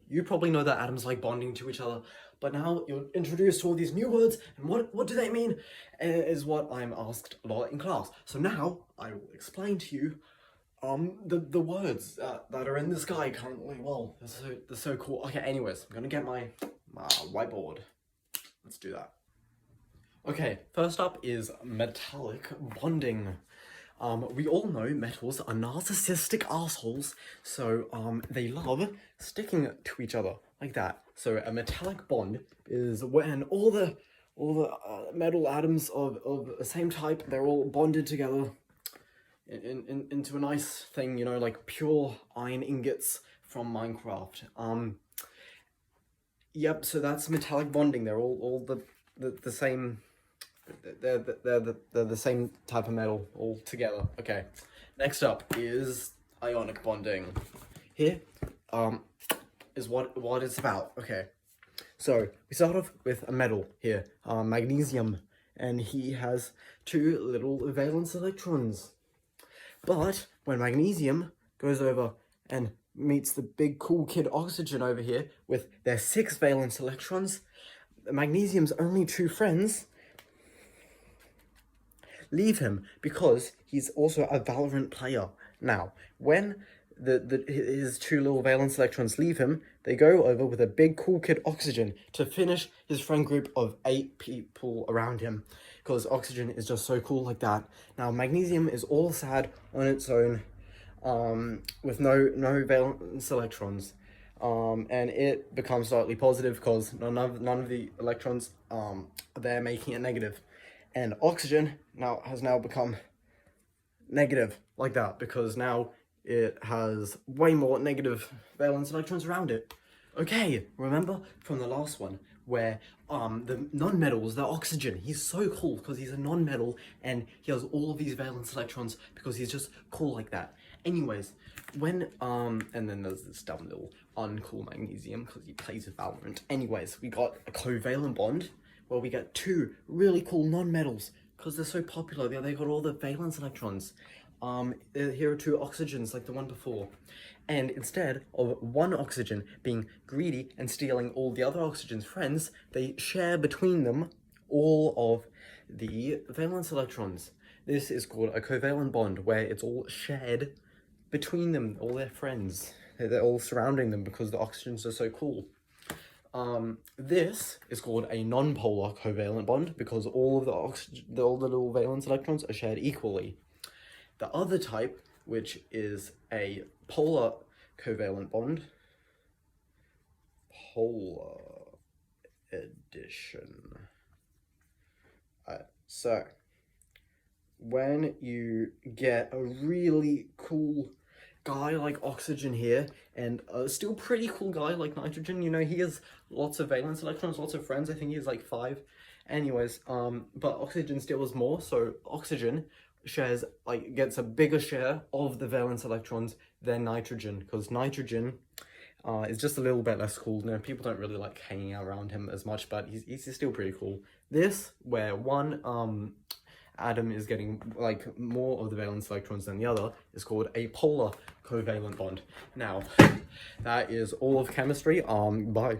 you probably know that atoms like bonding to each other, but now you're introduced to all these new words, and what do they mean? Is what I'm asked a lot in class. So now I will explain to you the words that are in the sky currently. Well, they're so cool. Okay, anyways, I'm gonna get my whiteboard. Let's do that. Okay, first up is metallic bonding. We all know metals are narcissistic assholes, so they love sticking to each other like that. So a metallic bond is when all the metal atoms of the same type, they're all bonded together into a nice thing, you know, like pure iron ingots from Minecraft. Yep, so that's metallic bonding. They're all the same. They're the same type of metal all together. Okay, next up is ionic bonding. Here is what it's about. Okay, so we start off with a metal here, magnesium, and he has 2 little valence electrons. But when magnesium goes over and meets the big cool kid oxygen over here with their 6 valence electrons, magnesium's only 2 friends leave him because he's also a Valorant player. Now, when his 2 little valence electrons leave him, they go over with a big cool kid oxygen to finish his friend group of 8 people around him, because oxygen is just so cool like that. Now, magnesium is all sad on its own, with no valence electrons, and it becomes slightly positive because none of the electrons they're making it negative. And oxygen has now become negative like that because now it has way more negative valence electrons around it. Okay, remember from the last one where the non-metals, the oxygen, he's so cool because he's a non-metal and he has all of these valence electrons because he's just cool like that. Anyways, when and then there's this dumb little uncool magnesium because he plays with Valorant. Anyways, we got a covalent bond where we get 2 really cool non-metals because they're so popular. They got all the valence electrons. Here are 2 oxygens like the one before. And instead of one oxygen being greedy and stealing all the other oxygen's friends, they share between them all of the valence electrons. This is called a covalent bond, where it's all shared between them, all their friends. They're all surrounding them because the oxygens are so cool. This is called a non-polar covalent bond because all of the little valence electrons are shared equally. The other type, which is a polar covalent bond, polar edition. So when you get a really cool guy like oxygen here and a still pretty cool guy like nitrogen, you know, he has lots of valence electrons, lots of friends. I think he has like 5. Anyways, but oxygen still has more, so oxygen gets a bigger share of the valence electrons than nitrogen, because nitrogen is just a little bit less cool. You know, people don't really like hanging out around him as much, but he's still pretty cool. This, where one atom is getting like more of the valence electrons than the other, is called a polar covalent bond. Now, that is all of chemistry. Bye.